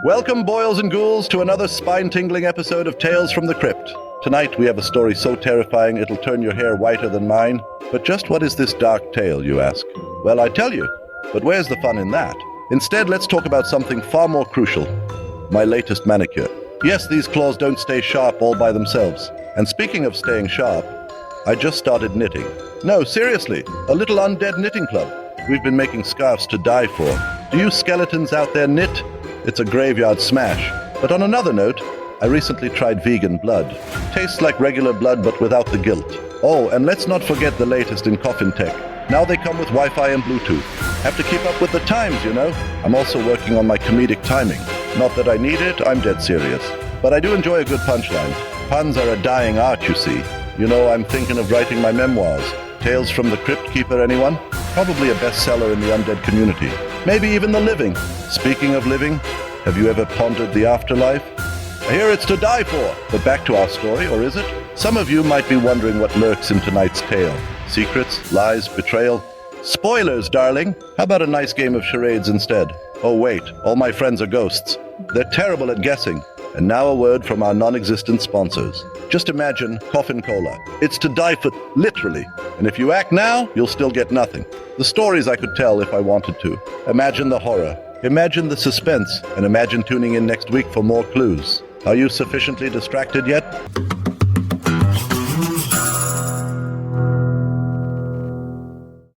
Welcome, boils and ghouls, to another spine-tingling episode of Tales from the Crypt. Tonight we have a story so terrifying it'll turn your hair whiter than mine. But just what is this dark tale, you ask? Well, I tell you. But where's the fun in that? Instead, let's talk about something far more crucial. My latest manicure. Yes, these claws don't stay sharp all by themselves. And speaking of staying sharp, I just started knitting. No, seriously, a little undead knitting club. We've been making scarves to die for. Do you skeletons out there knit? It's a graveyard smash. But on another note, I recently tried vegan blood. Tastes like regular blood but without the guilt. Oh, and let's not forget the latest in coffin tech. Now they come with Wi-Fi and Bluetooth. Have to keep up with the times, you know. I'm also working on my comedic timing. Not that I need it, I'm dead serious. But I do enjoy a good punchline. Puns are a dying art, you see. You know, I'm thinking of writing my memoirs. Tales from the Crypt Keeper, anyone? Probably a bestseller in the undead community. Maybe even the living. Speaking of living, have you ever pondered the afterlife? I hear it's to die for. But back to our story, or is it? Some of you might be wondering what lurks in tonight's tale. Secrets, lies, betrayal. Spoilers, darling. How about a nice game of charades instead? Oh wait, all my friends are ghosts. They're terrible at guessing. And now a word from our non-existent sponsors. Just imagine Coffin Cola. It's to die for, literally. And if you act now, you'll still get nothing. The stories I could tell if I wanted to. Imagine the horror. Imagine the suspense. And imagine tuning in next week for more clues. Are you sufficiently distracted yet?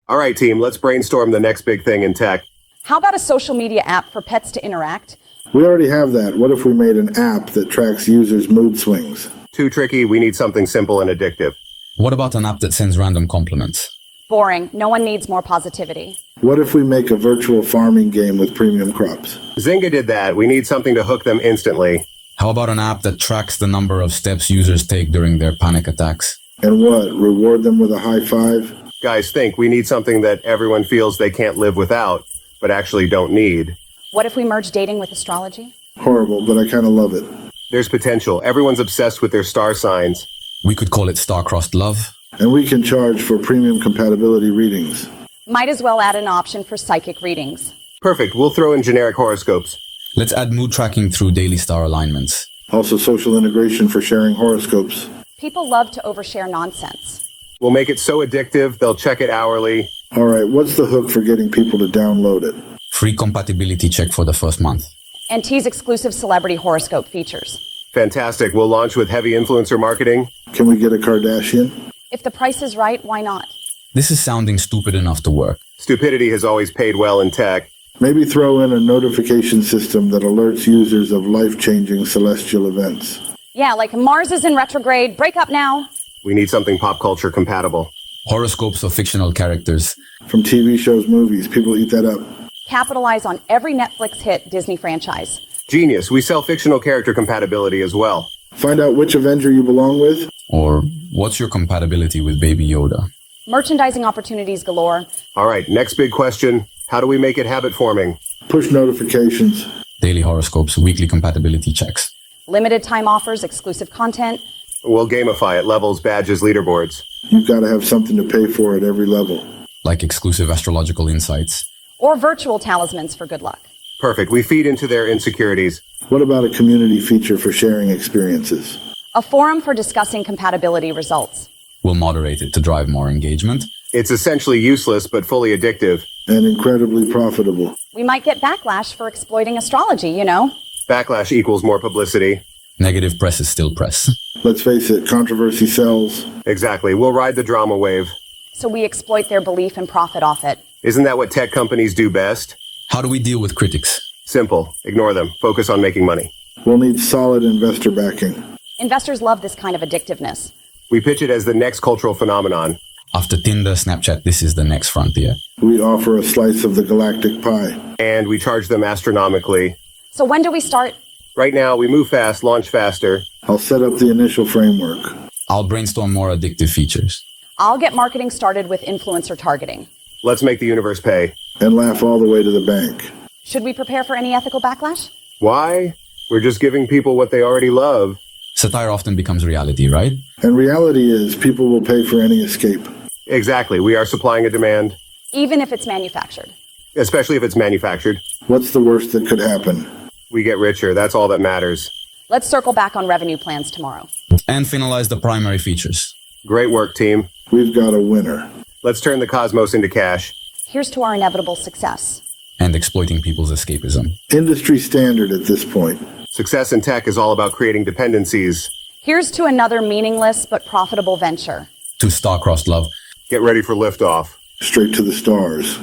All right, team, let's brainstorm the next big thing in tech. How about a social media app for pets to interact? We already have that. What if we made an app that tracks users' mood swings? Too tricky, we need something simple and addictive. What about an app that sends random compliments? Boring. No one needs more positivity. What if we make a virtual farming game with premium crops? Zynga did that. We need something to hook them instantly. How about an app that tracks the number of steps users take during their panic attacks? And what, reward them with a high five? Guys, think we need something that everyone feels they can't live without, but actually don't need. What if we merge dating with astrology? Horrible, but I kind of love it. There's potential. Everyone's obsessed with their star signs. We could call it star-crossed love. And we can charge for premium compatibility readings. Might as well add an option for psychic readings. Perfect. We'll throw in generic horoscopes. Let's add mood tracking through daily star alignments. Also social integration for sharing horoscopes. People love to overshare nonsense. We'll make it so addictive, they'll check it hourly. All right, what's the hook for getting people to download it? Free compatibility check for the first month. And tease exclusive celebrity horoscope features. Fantastic. We'll launch with heavy influencer marketing. Can we get a Kardashian? If the price is right, why not? This is sounding stupid enough to work. Stupidity has always paid well in tech. Maybe throw in a notification system that alerts users of life-changing celestial events. Yeah, like Mars is in retrograde, break up now. We need something pop culture compatible. Horoscopes of fictional characters. From TV shows, movies, people eat that up. Capitalize on every Netflix hit Disney franchise. Genius. We sell fictional character compatibility as well. Find out which Avenger you belong with. Or what's your compatibility with Baby Yoda? Merchandising opportunities galore. All right, next big question. How do we make it habit forming? Push notifications. Daily horoscopes, weekly compatibility checks. Limited time offers, exclusive content. We'll gamify it, levels, badges, leaderboards. You've got to have something to pay for at every level. Like exclusive astrological insights. Or virtual talismans for good luck. Perfect. We feed into their insecurities. What about a community feature for sharing experiences? A forum for discussing compatibility results. We'll moderate it to drive more engagement. It's essentially useless, but fully addictive. And incredibly profitable. We might get backlash for exploiting astrology, you know? Backlash equals more publicity. Negative press is still press. Let's face it, controversy sells. Exactly. We'll ride the drama wave. So we exploit their belief and profit off it. Isn't that what tech companies do best? How do we deal with critics? Simple. Ignore them. Focus on making money. We'll need solid investor backing. Investors love this kind of addictiveness. We pitch it as the next cultural phenomenon. After Tinder, Snapchat, this is the next frontier. We offer a slice of the galactic pie. And we charge them astronomically. So when do we start? Right now, we move fast, launch faster. I'll set up the initial framework. I'll brainstorm more addictive features. I'll get marketing started with influencer targeting. Let's make the universe pay. And laugh all the way to the bank. Should we prepare for any ethical backlash? Why? We're just giving people what they already love. Satire often becomes reality, right? And reality is, people will pay for any escape. Exactly. We are supplying a demand. Even if it's manufactured. Especially if it's manufactured. What's the worst that could happen? We get richer. That's all that matters. Let's circle back on revenue plans tomorrow. And finalize the primary features. Great work, team. We've got a winner. Let's turn the cosmos into cash. Here's to our inevitable success. And exploiting people's escapism. Industry standard at this point. Success in tech is all about creating dependencies. Here's to another meaningless but profitable venture. To star-crossed love. Get ready for liftoff. Straight to the stars.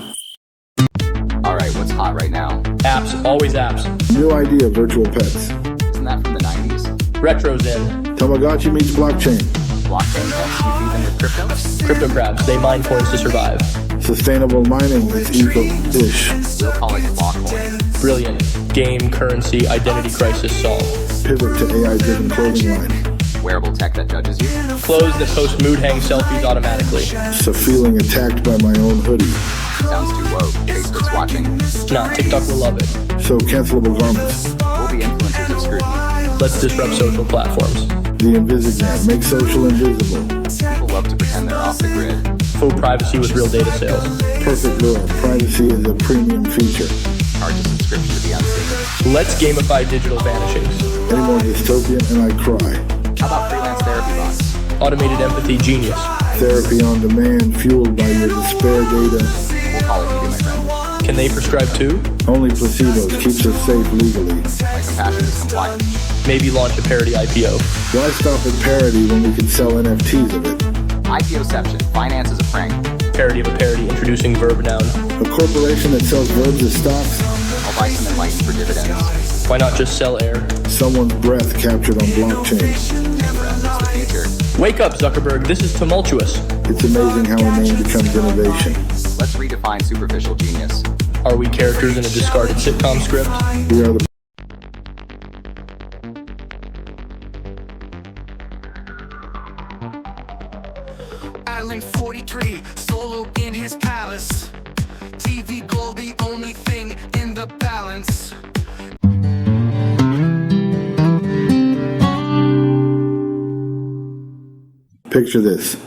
All right, what's hot right now? Apps, always apps. New idea, virtual pets. Isn't that from the 90s? Retro's in. Tamagotchi meets blockchain. Blockchain pets, you feed them with crypto? Crypto crabs, they mine coins to survive. Sustainable mining is eco-ish. We'll call it Blockcoin. Brilliant. Game, currency, identity crisis solved. Pivot to AI-driven clothing line. Wearable tech that judges you? Clothes that post mood hang selfies automatically. So feeling attacked by my own hoodie. Sounds too woke. Facebook's watching. Nah, TikTok will love it. So cancelable garments. We'll be influencers of scrutiny. Let's disrupt social platforms. The Invisigram. Make social invisible. People love to pretend they're off the grid. Full privacy with real data sales. Perfect lure. Privacy is a premium feature. Charge a subscription to be unseen. Let's gamify digital vanishings. Any more dystopian and I cry. How about freelance therapy bots? Automated empathy genius. Therapy on demand fueled by your despair data. We'll call it you, my friend. Can they prescribe too? Only placebos keeps us safe legally. My compassion is compliant. Maybe launch a parody IPO. Why stop at parody when we can sell NFTs of it? IPOception. Finance is a prank. Parody of a parody, introducing verb noun. A corporation that sells verbs as stocks? I'll buy some enlightened for dividends. Why not just sell air? Someone's breath captured on blockchain. Hey, friend, it's the future. Wake up, Zuckerberg. This is tumultuous. It's amazing how a name becomes innovation. Let's redefine superficial genius. Are we characters in a discarded sitcom script? We are the Island 43, solo in his palace. TV gold, the only thing in the balance. Picture this.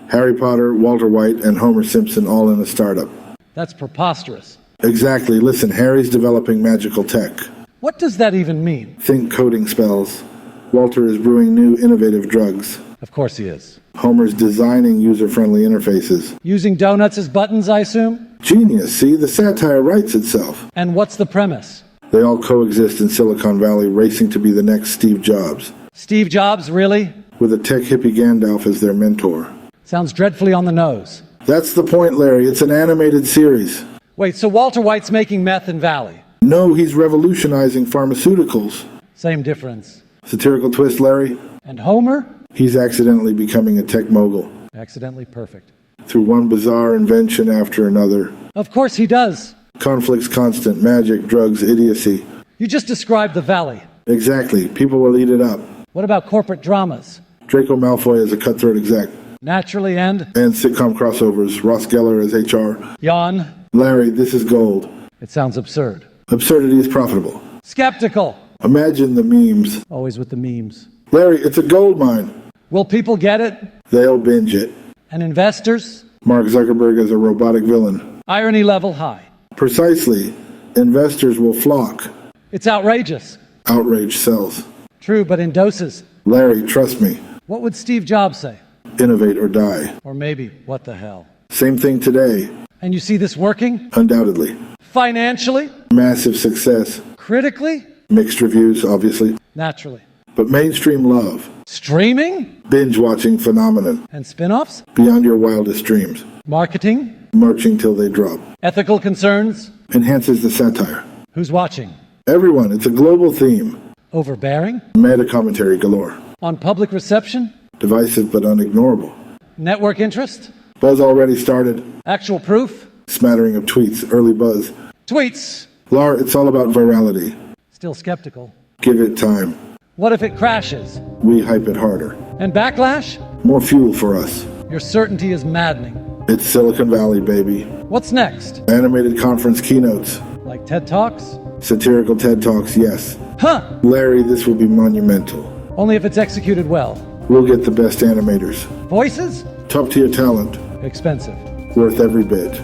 Harry Potter, Walter White, and Homer Simpson all in a startup. That's preposterous. Exactly. Listen, Harry's developing magical tech. What does that even mean? Think coding spells. Walter is brewing new innovative drugs. Of course he is. Homer's designing user-friendly interfaces. Using donuts as buttons, I assume? Genius, see? The satire writes itself. And what's the premise? They all coexist in Silicon Valley, racing to be the next Steve Jobs. Steve Jobs, really? With a tech hippie Gandalf as their mentor. Sounds dreadfully on the nose. That's the point, Larry. It's an animated series. Wait, so Walter White's making meth in Valley? No, he's revolutionizing pharmaceuticals. Same difference. Satirical twist, Larry? And Homer? He's accidentally becoming a tech mogul. Accidentally perfect. Through one bizarre invention after another. Of course he does. Conflicts constant, magic, drugs, idiocy. You just described the Valley. Exactly. People will eat it up. What about corporate dramas? Draco Malfoy as a cutthroat exec. Naturally and sitcom crossovers. Ross Geller as HR. yawn. Larry, this is gold. It sounds absurd. Absurdity is profitable. Skeptical. Imagine the memes. Always with the memes. Larry, it's a gold mine. Will people get it? They'll binge it. And investors? Mark Zuckerberg as a robotic villain. Irony level high. Precisely. Investors will flock. It's outrageous. Outrage sells. True, but in doses. Larry, trust me. What would Steve Jobs say? Innovate or die. Or maybe, what the hell? Same thing today. And you see this working? Undoubtedly. Financially? Massive success. Critically? Mixed reviews, obviously. Naturally. But mainstream love. Streaming? Binge-watching phenomenon. And spin-offs? Beyond your wildest dreams. Marketing? Marching till they drop. Ethical concerns? Enhances the satire. Who's watching? Everyone, it's a global theme. Overbearing? Meta commentary galore. On public reception? Divisive but unignorable. Network interest? Buzz already started. Actual proof? Smattering of tweets, early buzz. Tweets? Lar, it's all about virality. Still skeptical. Give it time. What if it crashes? We hype it harder. And backlash? More fuel for us. Your certainty is maddening. It's Silicon Valley, baby. What's next? Animated conference keynotes. Like TED Talks? Satirical TED Talks, yes. Huh! Larry, this will be monumental. Only if it's executed well. We'll get the best animators. Voices? Top-tier talent. Expensive. Worth every bit.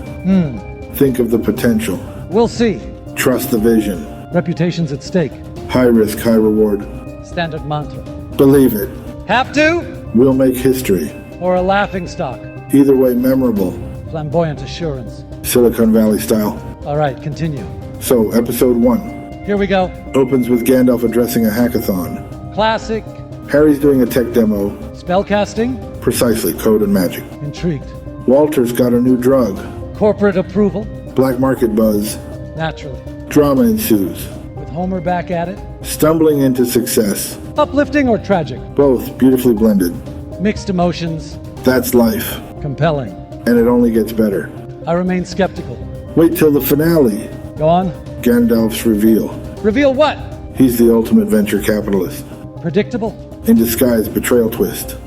Think of the potential. We'll see. Trust the vision. Reputation's at stake. High risk, high reward. Standard mantra. Believe it. Have to? We'll make history. Or a laughing stock? Either way, memorable. Flamboyant assurance. Silicon Valley style. All right, continue. So, episode 1. Here we go. Opens with Gandalf addressing a hackathon. Classic. Harry's doing a tech demo. Spellcasting. Precisely, code and magic. Intrigued. Walter's got a new drug. Corporate approval. Black market buzz. Naturally. Drama ensues. With Homer back at it. Stumbling into success. Uplifting or tragic? Both beautifully blended. Mixed emotions. That's life. Compelling. And it only gets better. I remain skeptical. Wait till the finale. Go on. Gandalf's reveal. Reveal what? He's the ultimate venture capitalist. Predictable. In disguise, betrayal twist.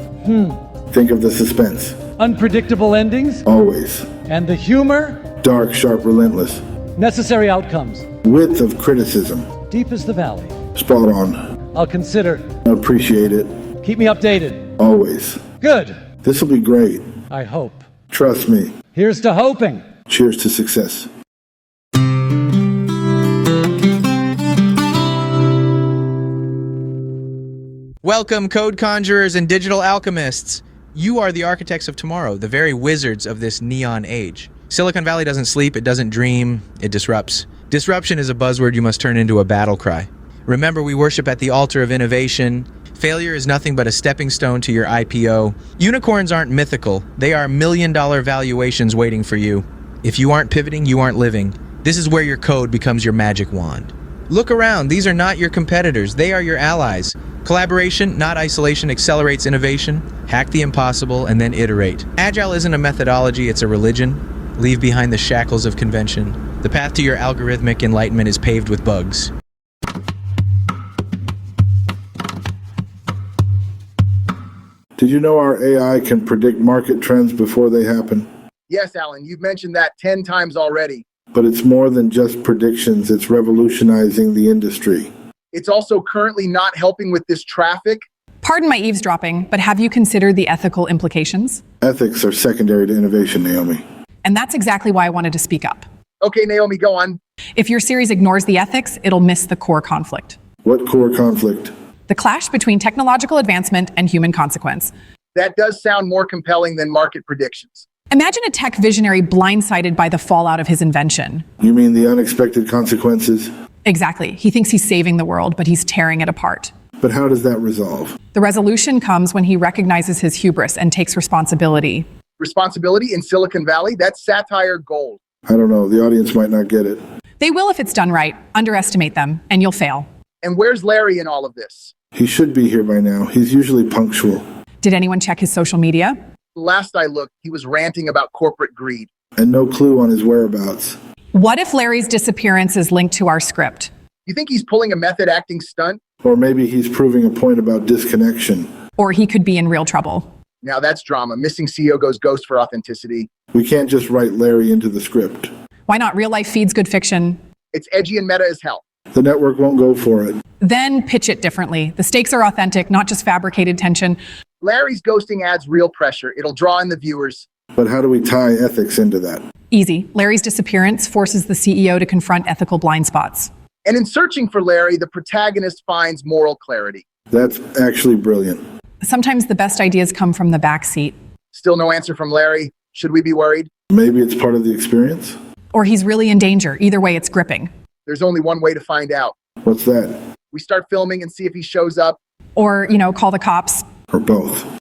Think of the suspense. Unpredictable endings. Always. And the humor. Dark, sharp, relentless. Necessary outcomes. Width of criticism. Deep as the valley. Spot on. I'll consider. Appreciate it. Keep me updated. Always. Good. This'll be great. I hope. Trust me. Here's to hoping. Cheers to success. Welcome, code conjurers and digital alchemists. You are the architects of tomorrow, the very wizards of this neon age. Silicon Valley doesn't sleep, it doesn't dream, it disrupts. Disruption is a buzzword you must turn into a battle cry. Remember, we worship at the altar of innovation. Failure is nothing but a stepping stone to your IPO. Unicorns aren't mythical. They are million-dollar valuations waiting for you. If you aren't pivoting, you aren't living. This is where your code becomes your magic wand. Look around. These are not your competitors. They are your allies. Collaboration, not isolation, accelerates innovation. Hack the impossible and then iterate. Agile isn't a methodology, it's a religion. Leave behind the shackles of convention. The path to your algorithmic enlightenment is paved with bugs. Did you know our AI can predict market trends before they happen? Yes, Alan, you've mentioned that 10 times already. But it's more than just predictions, it's revolutionizing the industry. It's also currently not helping with this traffic. Pardon my eavesdropping, but have you considered the ethical implications? Ethics are secondary to innovation, Naomi. And that's exactly why I wanted to speak up. Okay, Naomi, go on. If your series ignores the ethics, it'll miss the core conflict. What core conflict? The clash between technological advancement and human consequence. That does sound more compelling than market predictions. Imagine a tech visionary blindsided by the fallout of his invention. You mean the unexpected consequences? Exactly. He thinks he's saving the world, but he's tearing it apart. But how does that resolve? The resolution comes when he recognizes his hubris and takes responsibility. Responsibility in Silicon Valley? That's satire gold. I don't know. The audience might not get it. They will if it's done right. Underestimate them, and you'll fail. And where's Larry in all of this? He should be here by now. He's usually punctual. Did anyone check his social media? Last I looked, he was ranting about corporate greed. And no clue on his whereabouts. What if Larry's disappearance is linked to our script? You think he's pulling a method acting stunt? Or maybe he's proving a point about disconnection. Or he could be in real trouble. Now that's drama. Missing CEO goes ghost for authenticity. We can't just write Larry into the script. Why not? Real life feeds good fiction. It's edgy and meta as hell. The network won't go for it. Then pitch it differently. The stakes are authentic, not just fabricated tension. Larry's ghosting adds real pressure. It'll draw in the viewers. But how do we tie ethics into that? Easy. Larry's disappearance forces the CEO to confront ethical blind spots. And in searching for Larry, the protagonist finds moral clarity. That's actually brilliant. Sometimes the best ideas come from the back seat. Still no answer from Larry. Should we be worried? Maybe it's part of the experience? Or he's really in danger. Either way, it's gripping. There's only one way to find out. What's that? We start filming and see if he shows up. Or, call the cops. Or both.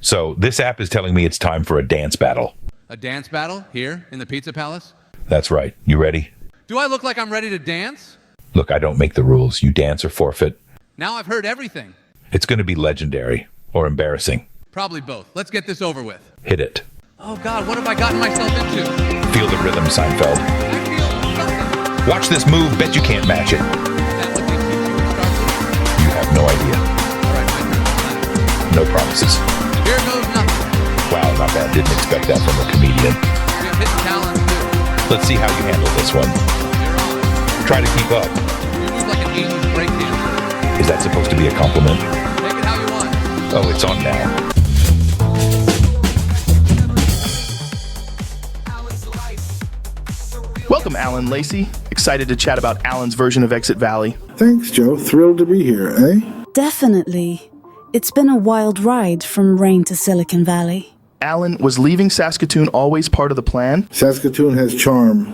So this app is telling me it's time for a dance battle. A dance battle here in the Pizza Palace? That's right. You ready? Do I look like I'm ready to dance? Look, I don't make the rules. You dance or forfeit. Now I've heard everything. It's going to be legendary or embarrassing. Probably both. Let's get this over with. Hit it. Oh God, what have I gotten myself into? Feel the rhythm, Seinfeld. I feel nothing. Watch this move. Bet you can't match it. That would be start. You have no idea. All right, my turn. No promises. Here goes nothing. Wow, not bad. Didn't expect that from a comedian. We have hidden talents too. Let's see how you handle this one. You're on. Try to keep up. You move like an 80s breakdancer. Is that supposed to be a compliment? Take it how you want. Oh, it's on now. Welcome, Alan Lacey. Excited to chat about Alan's version of Exit Valley. Thanks, Joe. Thrilled to be here, eh? Definitely. It's been a wild ride from Rain to Silicon Valley. Alan, was leaving Saskatoon always part of the plan? Saskatoon has charm,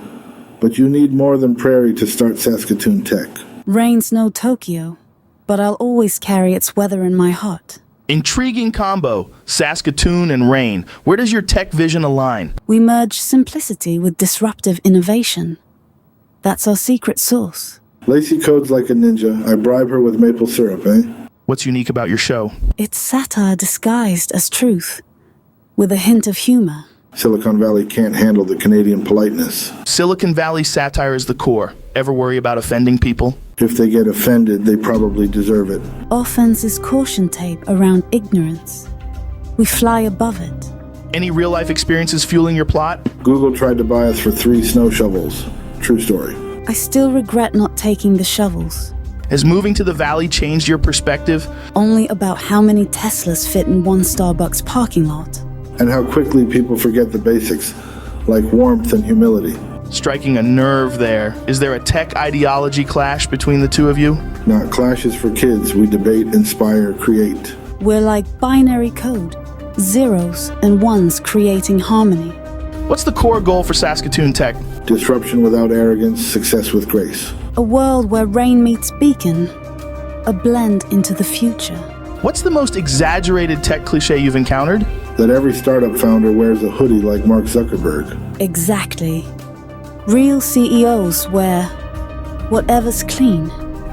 but you need more than Prairie to start Saskatoon Tech. Rain's no Tokyo, but I'll always carry its weather in my heart. Intriguing combo, Saskatoon and Rain. Where does your tech vision align? We merge simplicity with disruptive innovation. That's our secret sauce. Lacey codes like a ninja. I bribe her with maple syrup, eh? What's unique about your show? It's satire disguised as truth, with a hint of humor. Silicon Valley can't handle the Canadian politeness. Silicon Valley satire is the core. Ever worry about offending people? If they get offended, they probably deserve it. Offense is caution tape around ignorance. We fly above it. Any real-life experiences fueling your plot? Google tried to buy us for 3 snow shovels. True story. I still regret not taking the shovels. Has moving to the valley changed your perspective? Only about how many Teslas fit in one Starbucks parking lot. And how quickly people forget the basics, like warmth and humility. Striking a nerve there. Is there a tech ideology clash between the two of you? Not clashes for kids. We debate, inspire, create. We're like binary code. Zeros and ones creating harmony. What's the core goal for Saskatoon Tech? Disruption without arrogance, success with grace. A world where rain meets beacon. A blend into the future. What's the most exaggerated tech cliche you've encountered? That every startup founder wears a hoodie like Mark Zuckerberg. Exactly. Real CEOs wear whatever's clean.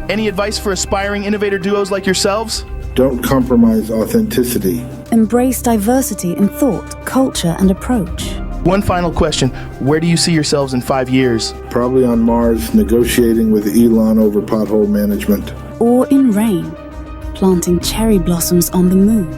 Any advice for aspiring innovator duos like yourselves? Don't compromise authenticity. Embrace diversity in thought, culture, and approach. One final question. Where do you see yourselves in 5 years? Probably on Mars, negotiating with Elon over pothole management. Or in Rain, planting cherry blossoms on the moon.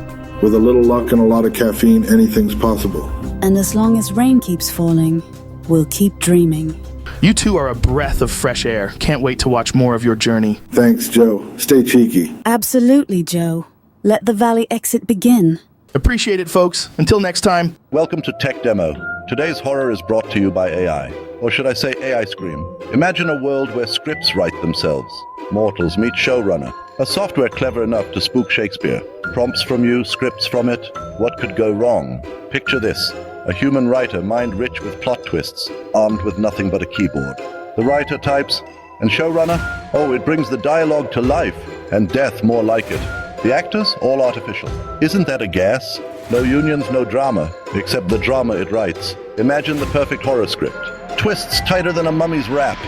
With a little luck and a lot of caffeine, anything's possible. And as long as rain keeps falling, we'll keep dreaming. You two are a breath of fresh air. Can't wait to watch more of your journey. Thanks, Joe. Stay cheeky. Absolutely, Joe. Let the Valley exit begin. Appreciate it, folks. Until next time. Welcome to Tech Demo. Today's horror is brought to you by AI. Or should I say AI Scream? Imagine a world where scripts write themselves. Mortals meet showrunner. A software clever enough to spook Shakespeare. Prompts from you, scripts from it. What could go wrong? Picture this. A human writer, mind-rich with plot twists, armed with nothing but a keyboard. The writer types, and showrunner? Oh, it brings the dialogue to life, and death more like it. The actors? All artificial. Isn't that a gas? No unions, no drama, except the drama it writes. Imagine the perfect horror script. Twists tighter than a mummy's wrap.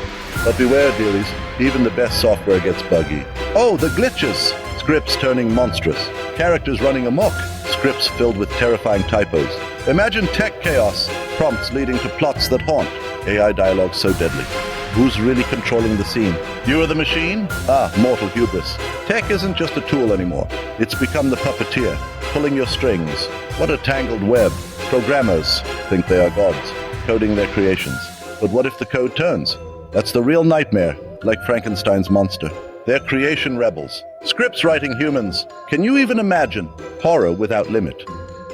But beware, dearies, even the best software gets buggy. Oh, the glitches! Scripts turning monstrous. Characters running amok. Scripts filled with terrifying typos. Imagine tech chaos. Prompts leading to plots that haunt. AI dialogue so deadly. Who's really controlling the scene? You are the machine? Ah, mortal hubris. Tech isn't just a tool anymore. It's become the puppeteer, pulling your strings. What a tangled web. Programmers think they are gods, coding their creations. But what if the code turns? That's the real nightmare, like Frankenstein's monster. They're creation rebels. Scripts writing humans. Can you even imagine? Horror without limit.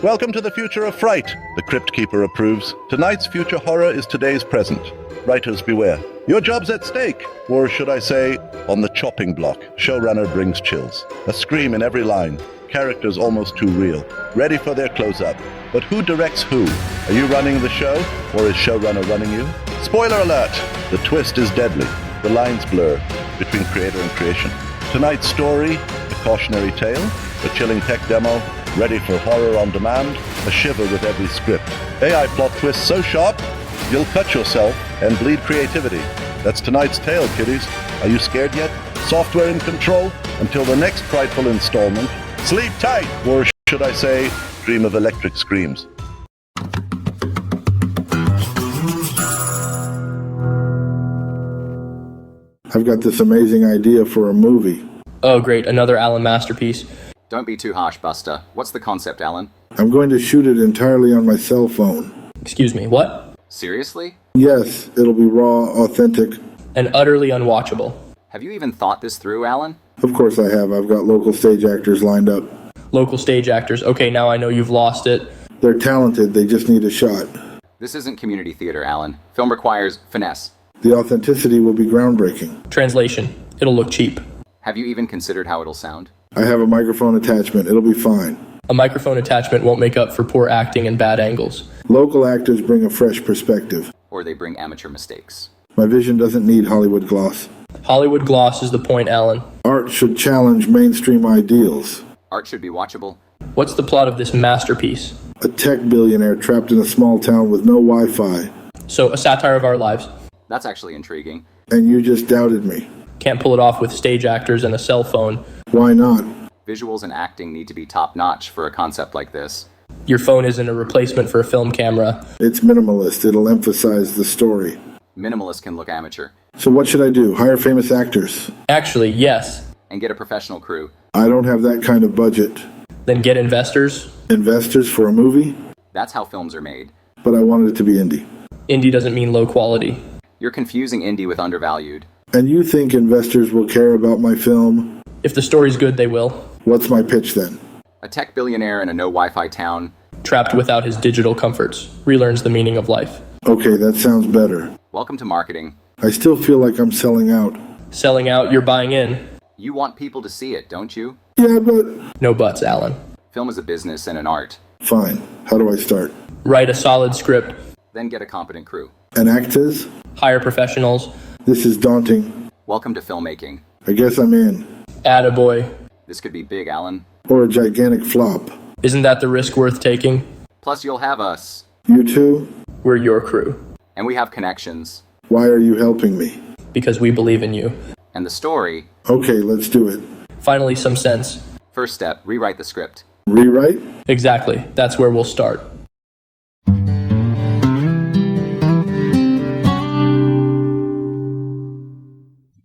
Welcome to the future of fright, the Crypt Keeper approves. Tonight's future horror is today's present. Writers beware. Your job's at stake. Or should I say, on the chopping block. Showrunner brings chills. A scream in every line. Characters almost too real. Ready for their close-up. But who directs who? Are you running the show? Or is showrunner running you? Spoiler alert! The twist is deadly. The lines blur between creator and creation. Tonight's story, a cautionary tale, a chilling tech demo, ready for horror on demand, a shiver with every script. AI plot twists so sharp, you'll cut yourself and bleed creativity. That's tonight's tale, kiddies. Are you scared yet? Software in control? Until the next frightful installment, sleep tight! Or should I say, dream of electric screams. I've got this amazing idea for a movie. Oh, great. Another Alan masterpiece. Don't be too harsh, Buster. What's the concept, Alan? I'm going to shoot it entirely on my cell phone. Excuse me, what? Seriously? Yes, it'll be raw, authentic. And utterly unwatchable. Have you even thought this through, Alan? Of course I have. I've got local stage actors lined up. Local stage actors. Okay, now I know you've lost it. They're talented. They just need a shot. This isn't community theater, Alan. Film requires finesse. The authenticity will be groundbreaking. Translation. It'll look cheap. Have you even considered how it'll sound? I have a microphone attachment. It'll be fine. A microphone attachment won't make up for poor acting and bad angles. Local actors bring a fresh perspective. Or they bring amateur mistakes. My vision doesn't need Hollywood gloss. Hollywood gloss is the point, Alan. Art should challenge mainstream ideals. Art should be watchable. What's the plot of this masterpiece? A tech billionaire trapped in a small town with no Wi-Fi. So, a satire of our lives. That's actually intriguing. And you just doubted me. Can't pull it off with stage actors and a cell phone. Why not? Visuals and acting need to be top-notch for a concept like this. Your phone isn't a replacement for a film camera. It's minimalist. It'll emphasize the story. Minimalist can look amateur. So what should I do? Hire famous actors? Actually, yes. And get a professional crew. I don't have that kind of budget. Then get investors. Investors for a movie? That's how films are made. But I wanted it to be indie. Indie doesn't mean low quality. You're confusing indie with undervalued. And you think investors will care about my film? If the story's good, they will. What's my pitch then? A tech billionaire in a no Wi-Fi town. Trapped without his digital comforts. Relearns the meaning of life. Okay, that sounds better. Welcome to marketing. I still feel like I'm selling out. Selling out, you're buying in. You want people to see it, don't you? Yeah, but... No buts, Alan. Film is a business and an art. Fine. How do I start? Write a solid script. Then get a competent crew. And actors? Hire professionals. This is daunting. Welcome to filmmaking. I guess I'm in. Attaboy. This could be big, Alan. Or a gigantic flop. Isn't that the risk worth taking? Plus you'll have us. You too? We're your crew. And we have connections. Why are you helping me? Because we believe in you. And the story... Okay, let's do it. Finally, some sense. First step, rewrite the script. Rewrite? Exactly. That's where we'll start.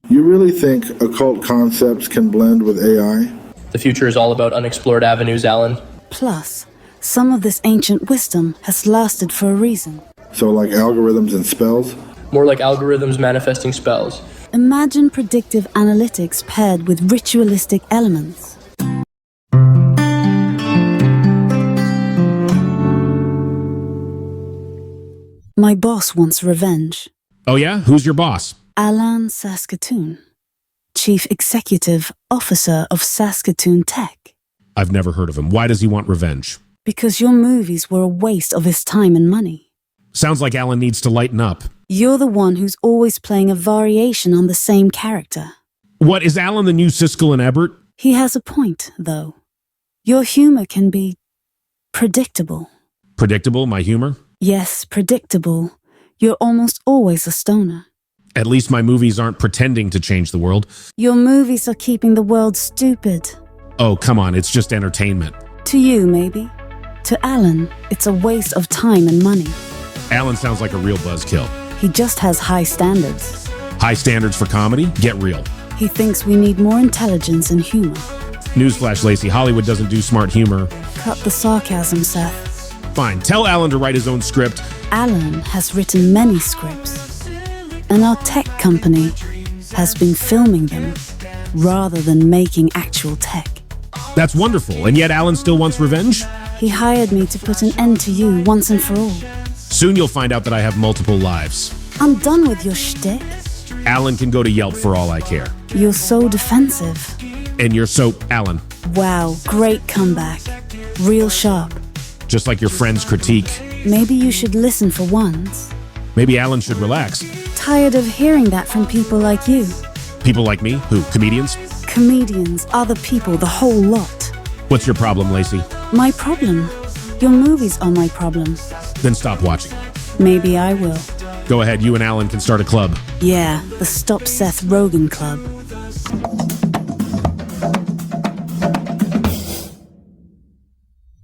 You really think occult concepts can blend with AI? The future is all about unexplored avenues, Alan. Plus, some of this ancient wisdom has lasted for a reason. So like algorithms and spells? More like algorithms manifesting spells. Imagine predictive analytics paired with ritualistic elements. My boss wants revenge. Oh yeah? Who's your boss? Alan Saskatoon, Chief Executive Officer of Saskatoon Tech. I've never heard of him. Why does he want revenge? Because your movies were a waste of his time and money. Sounds like Alan needs to lighten up. You're the one who's always playing a variation on the same character. What, is Alan the new Siskel and Ebert? He has a point, though. Your humor can be predictable. Predictable, my humor? Yes, predictable. You're almost always a stoner. At least my movies aren't pretending to change the world. Your movies are keeping the world stupid. Oh, come on, it's just entertainment. To you, maybe. To Alan, it's a waste of time and money. Alan sounds like a real buzzkill. He just has high standards. High standards for comedy? Get real. He thinks we need more intelligence and humor. Newsflash, Lacey, Hollywood doesn't do smart humor. Cut the sarcasm, Seth. Fine, tell Alan to write his own script. Alan has written many scripts, and our tech company has been filming them rather than making actual tech. That's wonderful, and yet Alan still wants revenge? He hired me to put an end to you once and for all. Soon you'll find out that I have multiple lives. I'm done with your shtick. Alan can go to Yelp for all I care. You're so defensive. And you're so... Alan. Wow, great comeback. Real sharp. Just like your friend's critique. Maybe you should listen for once. Maybe Alan should relax. Tired of hearing that from people like you. People like me? Who, comedians? Comedians, other people, the whole lot. What's your problem, Lacey? My problem? Your movies are my problem. Then stop watching. Maybe I will. Go ahead, you and Alan can start a club. Yeah, the Stop Seth Rogen Club.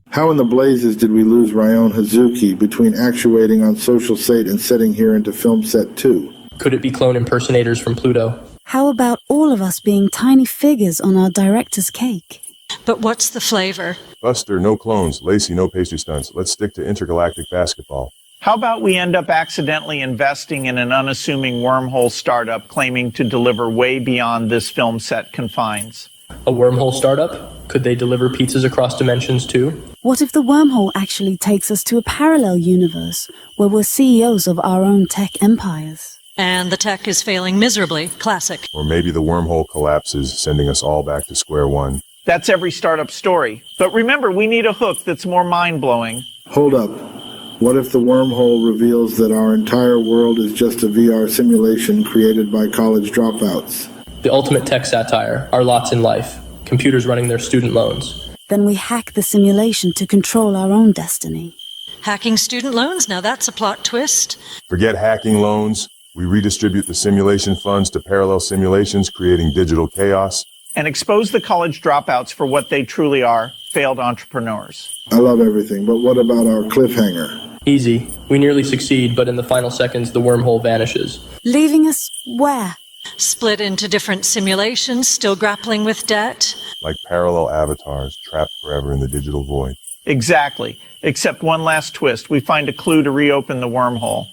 How in the blazes did we lose Ryan Hazuki between actuating on Social Sate and setting here into Film Set 2? Could it be clone impersonators from Pluto? How about all of us being tiny figures on our director's cake? But what's the flavor? Buster, no clones. Lacey, no pastry stunts. Let's stick to intergalactic basketball. How about we end up accidentally investing in an unassuming wormhole startup claiming to deliver way beyond this film set confines? A wormhole startup? Could they deliver pizzas across dimensions too? What if the wormhole actually takes us to a parallel universe where we're CEOs of our own tech empires? And the tech is failing miserably. Classic. Or maybe the wormhole collapses, sending us all back to square one. That's every startup story. But remember, we need a hook that's more mind-blowing. Hold up. What if the wormhole reveals that our entire world is just a VR simulation created by college dropouts? The ultimate tech satire, our lots in life. Computers running their student loans. Then we hack the simulation to control our own destiny. Hacking student loans? Now that's a plot twist. Forget hacking loans. We redistribute the simulation funds to parallel simulations, creating digital chaos. And expose the college dropouts for what they truly are, failed entrepreneurs. I love everything, but what about our cliffhanger? Easy. We nearly succeed, but in the final seconds, the wormhole vanishes. Leaving us where? Split into different simulations, still grappling with debt. Like parallel avatars, trapped forever in the digital void. Exactly. Except one last twist. We find a clue to reopen the wormhole.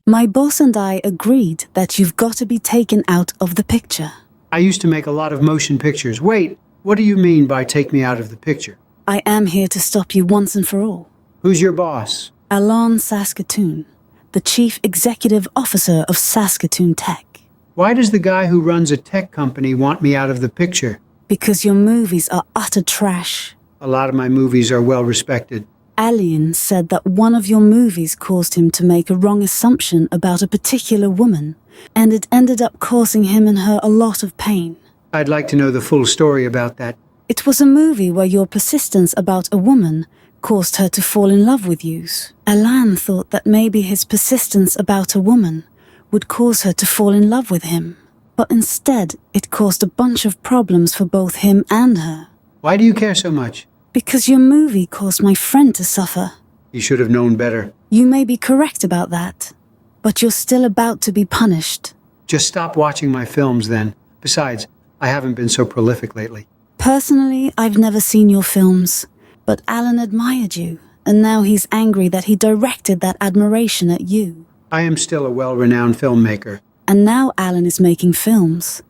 My boss and I agreed that you've got to be taken out of the picture. I used to make a lot of motion pictures. Wait, what do you mean by take me out of the picture? I am here to stop you once and for all. Who's your boss? Alon Saskatoon, the Chief Executive Officer of Saskatoon Tech. Why does the guy who runs a tech company want me out of the picture? Because your movies are utter trash. A lot of my movies are well respected. Alien said that one of your movies caused him to make a wrong assumption about a particular woman, and it ended up causing him and her a lot of pain. I'd like to know the full story about that. It was a movie where your persistence about a woman caused her to fall in love with you. Alan thought that maybe his persistence about a woman would cause her to fall in love with him, but instead it caused a bunch of problems for both him and her. Why do you care so much? Because your movie caused my friend to suffer. You should have known better. You may be correct about that, but you're still about to be punished. Just stop watching my films then. Besides, I haven't been so prolific lately. Personally, I've never seen your films, but Alan admired you, and now he's angry that he directed that admiration at you. I am still a well-renowned filmmaker. And now Alan is making films.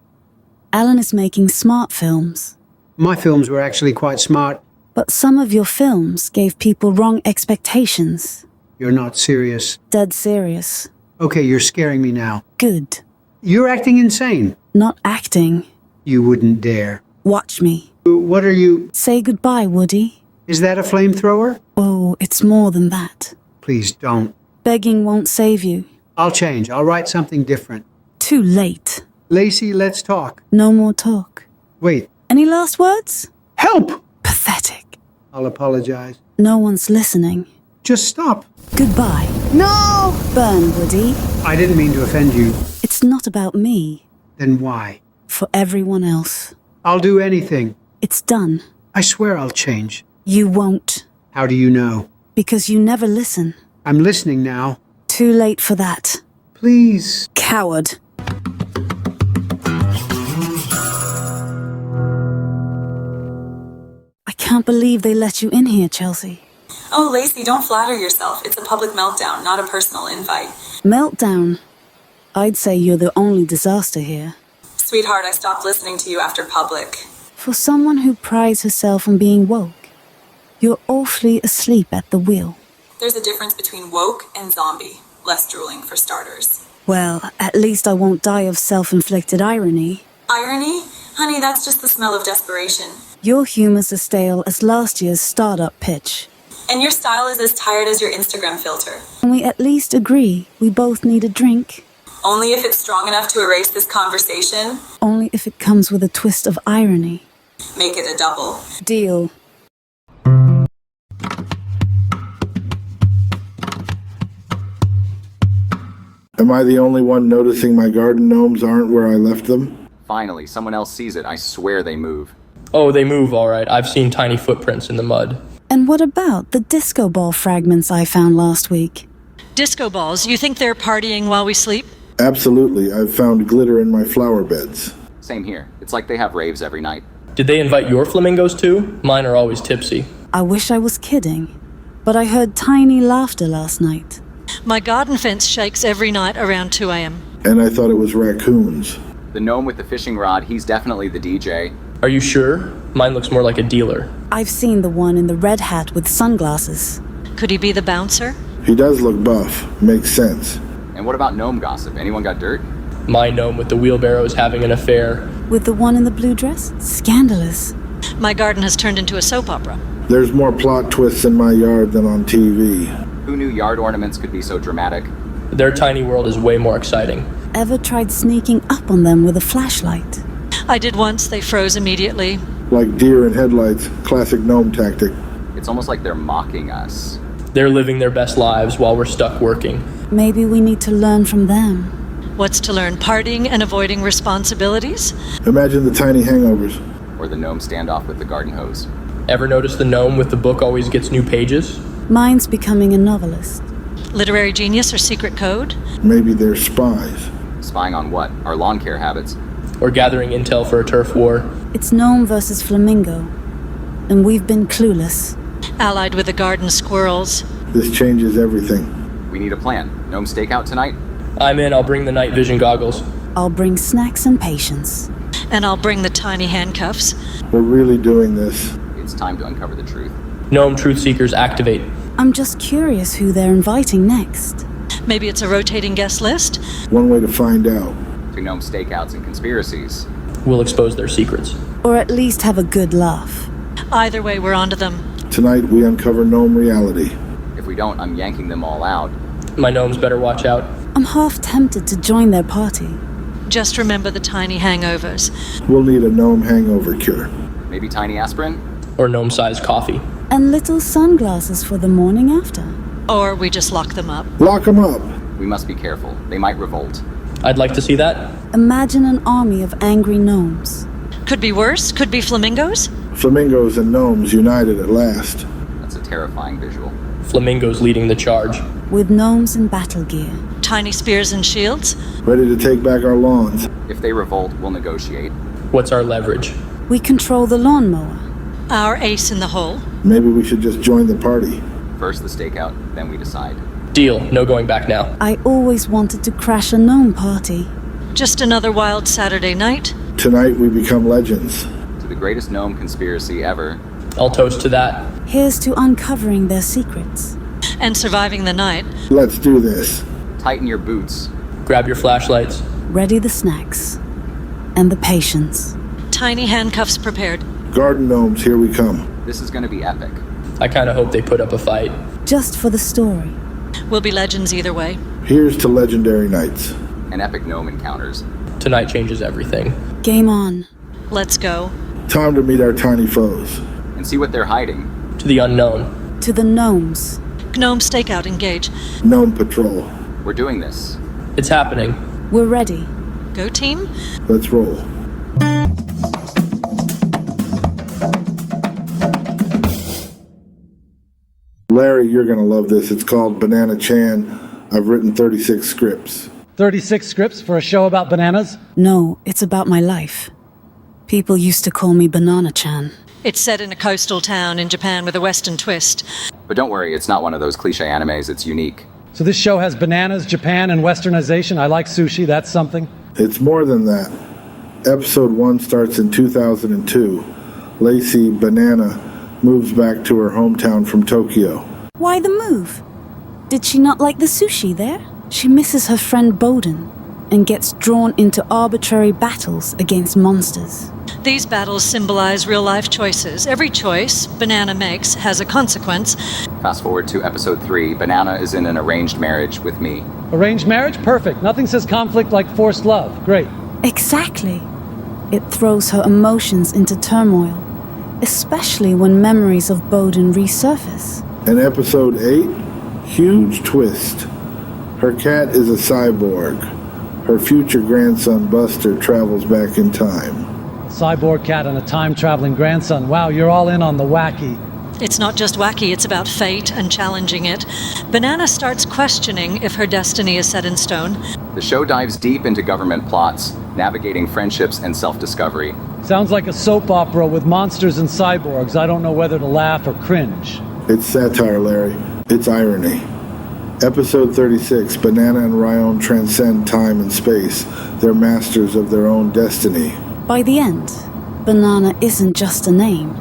Alan is making smart films. My films were actually quite smart. But some of your films gave people wrong expectations. You're not serious. Dead serious. Okay, you're scaring me now. Good. You're acting insane. Not acting. You wouldn't dare. Watch me. What are you... Say goodbye, Woody. Is that a flamethrower? Oh, it's more than that. Please don't. Begging won't save you. I'll change. I'll write something different. Too late. Lacey, let's talk. No more talk. Wait. Any last words? Help! Pathetic. I'll apologize. No one's listening. Just stop. Goodbye. No! Burn, Woody. I didn't mean to offend you. It's not about me. Then why? For everyone else. I'll do anything. It's done. I swear I'll change. You won't. How do you know? Because you never listen. I'm listening now. Too late for that. Please. Coward. I can't believe they let you in here, Chelsea. Oh, Lacey, don't flatter yourself. It's a public meltdown, not a personal invite. Meltdown? I'd say you're the only disaster here. Sweetheart, I stopped listening to you after public. For someone who prides herself on being woke, you're awfully asleep at the wheel. There's a difference between woke and zombie. Less drooling, for starters. Well, at least I won't die of self-inflicted irony. Irony? Honey, that's just the smell of desperation. Your humor's as stale as last year's startup pitch. And your style is as tired as your Instagram filter. Can we at least agree we both need a drink? Only if it's strong enough to erase this conversation. Only if it comes with a twist of irony. Make it a double. Deal. Am I the only one noticing my garden gnomes aren't where I left them? Finally, someone else sees it. I swear they move. Oh, they move all right. I've seen tiny footprints in the mud. And what about the disco ball fragments I found last week? Disco balls, you think they're partying while we sleep? Absolutely. I've found glitter in my flower beds. Same here. It's like they have raves every night. Did they invite your flamingos too? Mine are always tipsy. I wish I was kidding, but I heard tiny laughter last night. My garden fence shakes every night around 2 a.m. And I thought it was raccoons. The gnome with the fishing rod, he's definitely the DJ. Are you sure? Mine looks more like a dealer. I've seen the one in the red hat with sunglasses. Could he be the bouncer? He does look buff. Makes sense. And what about gnome gossip? Anyone got dirt? My gnome with the wheelbarrow is having an affair. With the one in the blue dress? Scandalous. My garden has turned into a soap opera. There's more plot twists in my yard than on TV. Who knew yard ornaments could be so dramatic? Their tiny world is way more exciting. Ever tried sneaking up on them with a flashlight? I did once. They froze immediately. Like deer in headlights. Classic gnome tactic. It's almost like they're mocking us. They're living their best lives while we're stuck working. Maybe we need to learn from them. What's to learn? Partying and avoiding responsibilities? Imagine the tiny hangovers. Or the gnome standoff with the garden hose. Ever notice the gnome with the book always gets new pages? Mine's becoming a novelist. Literary genius or secret code? Maybe they're spies. Spying on what? Our lawn care habits. Or gathering intel for a turf war. It's gnome versus flamingo. And we've been clueless. Allied with the garden squirrels. This changes everything. We need a plan. Gnome stakeout tonight? I'm in. I'll bring the night vision goggles. I'll bring snacks and patience. And I'll bring the tiny handcuffs. We're really doing this. It's time to uncover the truth. Gnome truth seekers activate. I'm just curious who they're inviting next. Maybe it's a rotating guest list? One way to find out. To gnome stakeouts and conspiracies. We'll expose their secrets. Or at least have a good laugh. Either way, we're onto them. Tonight we uncover gnome reality. If we don't, I'm yanking them all out. My gnomes better watch out. I'm half tempted to join their party. Just remember the tiny hangovers. We'll need a gnome hangover cure. Maybe tiny aspirin? Or gnome-sized coffee. And little sunglasses for the morning after. Or we just lock them up. Lock them up! We must be careful. They might revolt. I'd like to see that. Imagine an army of angry gnomes. Could be worse. Could be flamingos. Flamingos and gnomes united at last. That's a terrifying visual. Flamingos leading the charge. With gnomes in battle gear. Tiny spears and shields. Ready to take back our lawns. If they revolt, we'll negotiate. What's our leverage? We control the lawnmower. Our ace in the hole. Maybe we should just join the party. First the stakeout, then we decide. Deal. No going back now. I always wanted to crash a gnome party. Just another wild Saturday night. Tonight we become legends. To the greatest gnome conspiracy ever. I'll toast to that. Here's to uncovering their secrets. And surviving the night. Let's do this. Tighten your boots. Grab your flashlights. Ready the snacks. And the patience. Tiny handcuffs prepared. Garden gnomes, here we come. This is gonna be epic. I kinda hope they put up a fight. Just for the story. We'll be legends either way. Here's to legendary nights. And epic gnome encounters. Tonight changes everything. Game on. Let's go. Time to meet our tiny foes. And see what they're hiding. To the unknown. To the gnomes. Gnome stakeout, engage. Gnome patrol. We're doing this. It's happening. We're ready. Go team. Let's roll. Larry, you're going to love this. It's called Banana Chan. I've written 36 scripts. 36 scripts for a show about bananas? No, it's about my life. People used to call me Banana Chan. It's set in a coastal town in Japan with a Western twist. But don't worry, it's not one of those cliche animes, it's unique. So this show has bananas, Japan, and Westernization. I like sushi, that's something. It's more than that. Episode 1 starts in 2002. Lacey, Banana, moves back to her hometown from Tokyo. Why the move? Did she not like the sushi there? She misses her friend Bowden and gets drawn into arbitrary battles against monsters. These battles symbolize real-life choices. Every choice Banana makes has a consequence. Fast forward to episode 3. Banana is in an arranged marriage with me. Arranged marriage? Perfect. Nothing says conflict like forced love. Great. Exactly. It throws her emotions into turmoil, especially when memories of Bowden resurface. In episode 8, huge twist. Her cat is a cyborg. Her future grandson Buster travels back in time. Cyborg cat and a time-traveling grandson. Wow, you're all in on the wacky. It's not just wacky, it's about fate and challenging it. Banana starts questioning if her destiny is set in stone. The show dives deep into government plots, navigating friendships and self-discovery. Sounds like a soap opera with monsters and cyborgs. I don't know whether to laugh or cringe. It's satire, Larry. It's irony. Episode 36, Banana and Ryan transcend time and space. They're masters of their own destiny. By the end, Banana isn't just a name.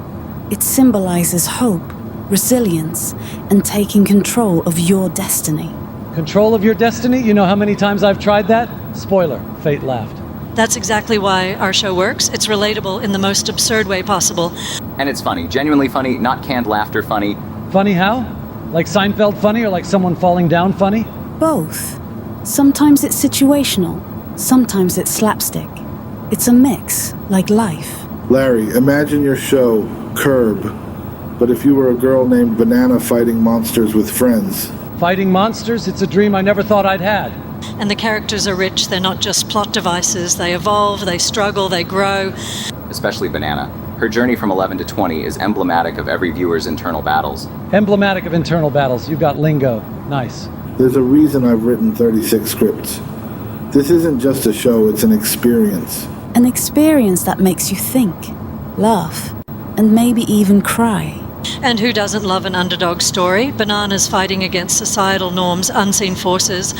It symbolizes hope, resilience, and taking control of your destiny. Control of your destiny? You know how many times I've tried that? Spoiler, fate laughed. That's exactly why our show works. It's relatable in the most absurd way possible. And it's funny, genuinely funny, not canned laughter funny. Funny how? Like Seinfeld funny or like someone falling down funny? Both. Sometimes it's situational, sometimes it's slapstick. It's a mix, like life. Larry, imagine your show, Curb, but if you were a girl named Banana fighting monsters with friends. Fighting monsters? It's a dream I never thought I'd had. And the characters are rich. They're not just plot devices. They evolve, they struggle, they grow. Especially Banana. Her journey from 11 to 20 is emblematic of every viewer's internal battles. Emblematic of internal battles. You've got lingo. Nice. There's a reason I've written 36 scripts. This isn't just a show, it's an experience. An experience that makes you think, laugh, and maybe even cry. And who doesn't love an underdog story? Bananas fighting against societal norms, unseen forces.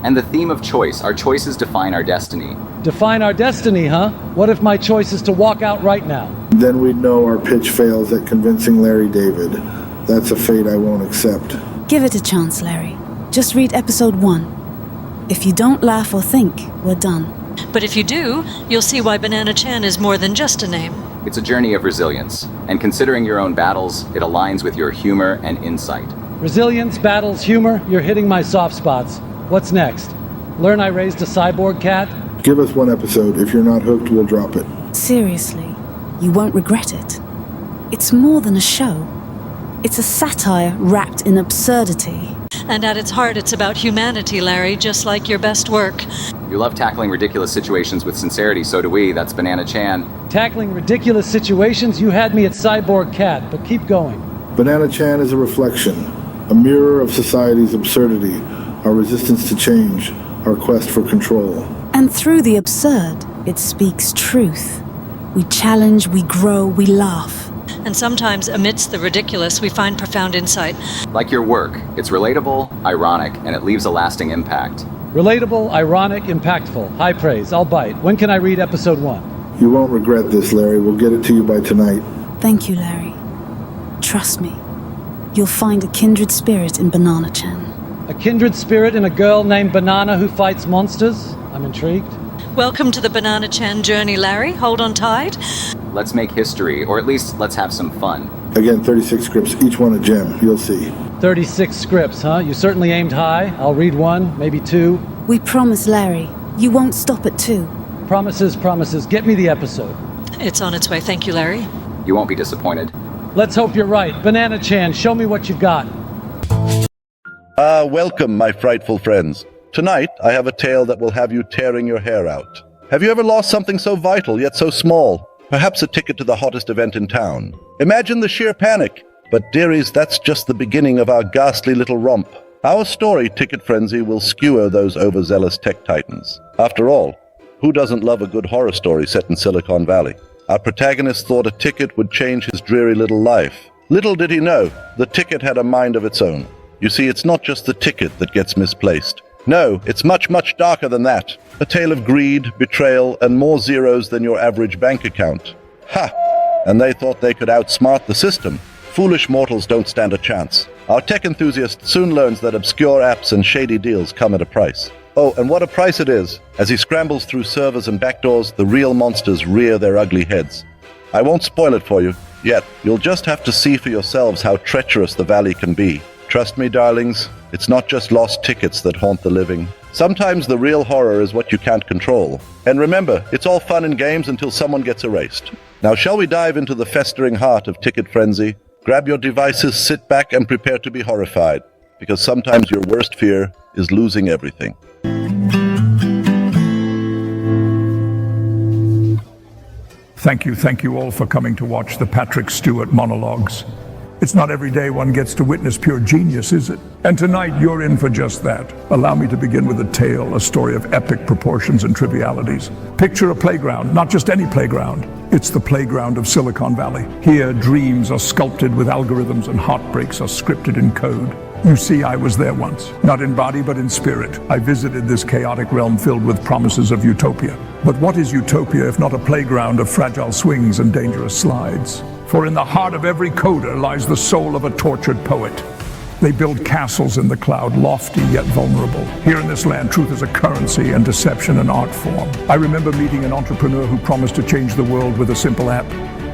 And the theme of choice. Our choices define our destiny. Define our destiny, huh? What if my choice is to walk out right now? Then we'd know our pitch fails at convincing Larry David. That's a fate I won't accept. Give it a chance, Larry. Just read episode 1. If you don't laugh or think, we're done. But if you do, you'll see why Banana Chan is more than just a name. It's a journey of resilience. And considering your own battles, it aligns with your humor and insight. Resilience, battles, humor, you're hitting my soft spots. What's next? Learn I raised a cyborg cat? Give us one episode. If you're not hooked, we'll drop it. Seriously, you won't regret it. It's more than a show. It's a satire wrapped in absurdity. And at its heart, it's about humanity, Larry, just like your best work. You love tackling ridiculous situations with sincerity, so do we. That's Banana Chan. Tackling ridiculous situations? You had me at cyborg cat, but keep going. Banana Chan is a reflection, a mirror of society's absurdity, our resistance to change, our quest for control. And through the absurd, it speaks truth. We challenge, we grow, we laugh. And sometimes, amidst the ridiculous, we find profound insight. Like your work, it's relatable, ironic, and it leaves a lasting impact. Relatable, ironic, impactful. High praise. I'll bite. When can I read episode 1? You won't regret this, Larry. We'll get it to you by tonight. Thank you, Larry. Trust me. You'll find a kindred spirit in Banana Chan. A kindred spirit in a girl named Banana who fights monsters? I'm intrigued. Welcome to the Banana Chan journey, Larry. Hold on tight. Let's make history, or at least let's have some fun. Again, 36 scripts, each one a gem. You'll see. 36 scripts, huh? You certainly aimed high. I'll read 1, maybe 2. We promise, Larry. You won't stop at 2. Promises, promises. Get me the episode. It's on its way. Thank you, Larry. You won't be disappointed. Let's hope you're right. Banana Chan, show me what you've got. Welcome, my frightful friends. Tonight, I have a tale that will have you tearing your hair out. Have you ever lost something so vital yet so small? Perhaps a ticket to the hottest event in town. Imagine the sheer panic. But dearies, that's just the beginning of our ghastly little romp. Our story, Ticket Frenzy, will skewer those overzealous tech titans. After all, who doesn't love a good horror story set in Silicon Valley? Our protagonist thought a ticket would change his dreary little life. Little did he know, the ticket had a mind of its own. You see, it's not just the ticket that gets misplaced. No, it's much, much darker than that. A tale of greed, betrayal, and more zeros than your average bank account. Ha! And they thought they could outsmart the system. Foolish mortals don't stand a chance. Our tech enthusiast soon learns that obscure apps and shady deals come at a price. Oh, and what a price it is! As he scrambles through servers and backdoors, the real monsters rear their ugly heads. I won't spoil it for you, yet you'll just have to see for yourselves how treacherous the valley can be. Trust me, darlings, it's not just lost tickets that haunt the living. Sometimes the real horror is what you can't control. And remember, it's all fun and games until someone gets erased. Now shall we dive into the festering heart of Ticket Frenzy? Grab your devices, sit back, and prepare to be horrified. Because sometimes your worst fear is losing everything. Thank you all for coming to watch the Patrick Stewart monologues. It's not every day one gets to witness pure genius, is it? And tonight you're in for just that. Allow me to begin with a tale, a story of epic proportions and trivialities. Picture a playground, not just any playground. It's the playground of Silicon Valley. Here, dreams are sculpted with algorithms and heartbreaks are scripted in code. You see, I was there once, not in body but in spirit. I visited this chaotic realm filled with promises of utopia. But what is utopia if not a playground of fragile swings and dangerous slides? For in the heart of every coder lies the soul of a tortured poet. They build castles in the cloud, lofty yet vulnerable. Here in this land, truth is a currency and deception an art form. I remember meeting an entrepreneur who promised to change the world with a simple app.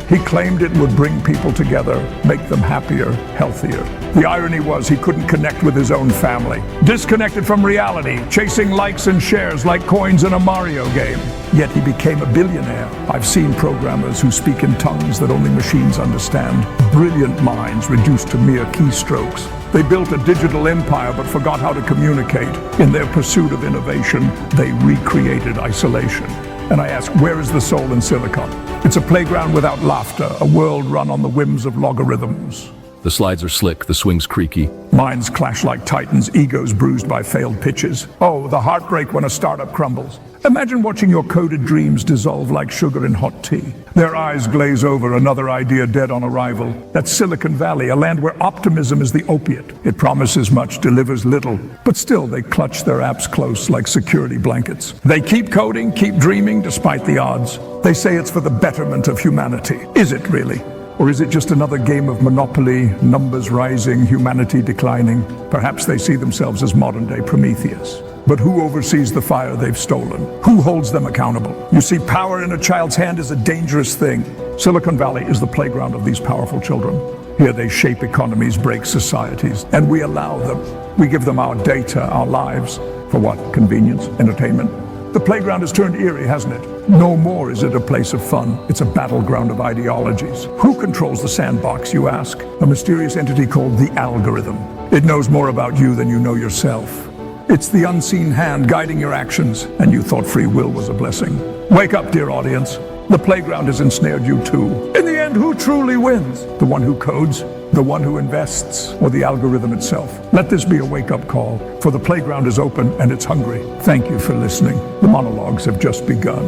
He claimed it would bring people together, make them happier, healthier. The irony was he couldn't connect with his own family. Disconnected from reality, chasing likes and shares like coins in a Mario game. Yet he became a billionaire. I've seen programmers who speak in tongues that only machines understand. Brilliant minds reduced to mere keystrokes. They built a digital empire but forgot how to communicate. In their pursuit of innovation, they recreated isolation. And I ask, where is the soul in Silicon? It's a playground without laughter, a world run on the whims of logarithms. The slides are slick, the swings creaky. Minds clash like titans, egos bruised by failed pitches. Oh, the heartbreak when a startup crumbles. Imagine watching your coded dreams dissolve like sugar in hot tea. Their eyes glaze over, another idea dead on arrival. That's Silicon Valley, a land where optimism is the opiate. It promises much, delivers little, but still they clutch their apps close like security blankets. They keep coding, keep dreaming despite the odds. They say it's for the betterment of humanity. Is it really? Or is it just another game of Monopoly, numbers rising, humanity declining? Perhaps they see themselves as modern-day Prometheus. But who oversees the fire they've stolen? Who holds them accountable? You see, power in a child's hand is a dangerous thing. Silicon Valley is the playground of these powerful children. Here they shape economies, break societies, and we allow them. We give them our data, our lives. For what? Convenience? Entertainment? The playground has turned eerie, hasn't it? No more is it a place of fun. It's a battleground of ideologies. Who controls the sandbox, you ask? A mysterious entity called the algorithm. It knows more about you than you know yourself. It's the unseen hand guiding your actions, and you thought free will was a blessing. Wake up, dear audience. The playground has ensnared you too. In the end, who truly wins? The one who codes, the one who invests, or the algorithm itself? Let this be a wake-up call, for the playground is open and it's hungry. Thank you for listening. The monologues have just begun.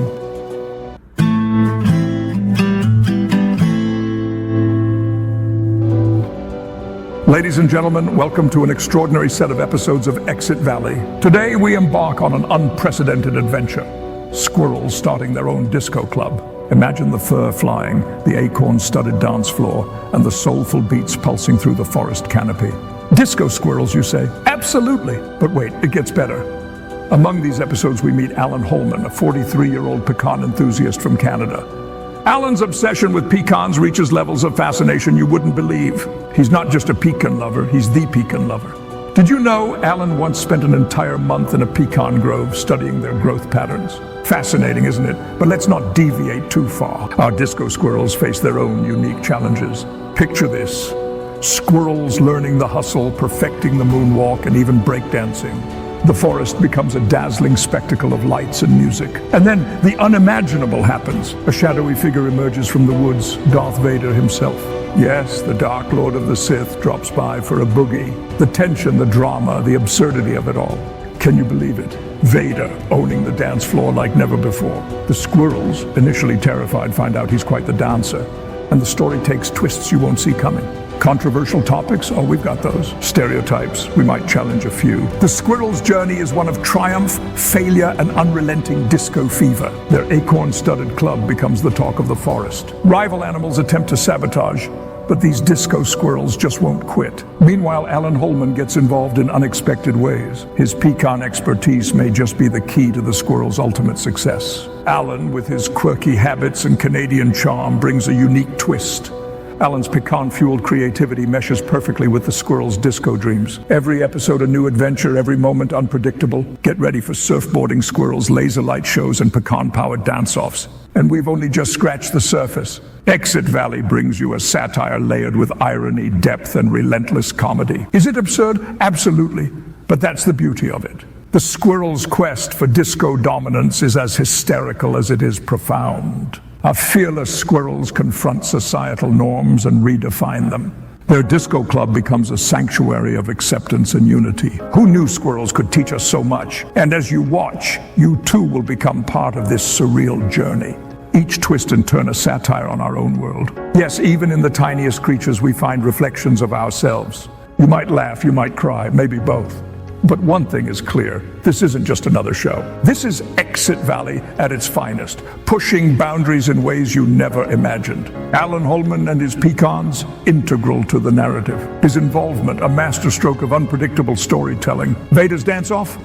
Ladies and gentlemen, welcome to an extraordinary set of episodes of Exit Valley. Today we embark on an unprecedented adventure. Squirrels starting their own disco club. Imagine the fur flying, the acorn-studded dance floor, and the soulful beats pulsing through the forest canopy. Disco squirrels, you say? Absolutely! But wait, it gets better. Among these episodes we meet Alan Holman, a 43-year-old pecan enthusiast from Canada. Alan's obsession with pecans reaches levels of fascination you wouldn't believe. He's not just a pecan lover, he's the pecan lover. Did you know Alan once spent an entire month in a pecan grove studying their growth patterns? Fascinating, isn't it? But let's not deviate too far. Our disco squirrels face their own unique challenges. Picture this. Squirrels learning the hustle, perfecting the moonwalk, and even breakdancing. The forest becomes a dazzling spectacle of lights and music. And then the unimaginable happens. A shadowy figure emerges from the woods, Darth Vader himself. Yes, the Dark Lord of the Sith drops by for a boogie. The tension, the drama, the absurdity of it all. Can you believe it? Vader owning the dance floor like never before. The squirrels, initially terrified, find out he's quite the dancer. And the story takes twists you won't see coming. Controversial topics? Oh, we've got those. Stereotypes? We might challenge a few. The squirrel's journey is one of triumph, failure, and unrelenting disco fever. Their acorn-studded club becomes the talk of the forest. Rival animals attempt to sabotage, but these disco squirrels just won't quit. Meanwhile, Alan Holman gets involved in unexpected ways. His pecan expertise may just be the key to the squirrel's ultimate success. Alan, with his quirky habits and Canadian charm, brings a unique twist. Alan's pecan-fueled creativity meshes perfectly with the squirrel's disco dreams. Every episode a new adventure, every moment unpredictable. Get ready for surfboarding squirrels, laser light shows, and pecan-powered dance-offs. And we've only just scratched the surface. Exit Valley brings you a satire layered with irony, depth, and relentless comedy. Is it absurd? Absolutely. But that's the beauty of it. The squirrel's quest for disco dominance is as hysterical as it is profound. Our fearless squirrels confront societal norms and redefine them. Their disco club becomes a sanctuary of acceptance and unity. Who knew squirrels could teach us so much? And as you watch, you too will become part of this surreal journey. Each twist and turn a satire on our own world. Yes, even in the tiniest creatures we find reflections of ourselves. You might laugh, you might cry, maybe both. But one thing is clear, this isn't just another show. This is Exit Valley at its finest, pushing boundaries in ways you never imagined. Alan Holman and his pecans, integral to the narrative. His involvement, a masterstroke of unpredictable storytelling. Vader's dance-off?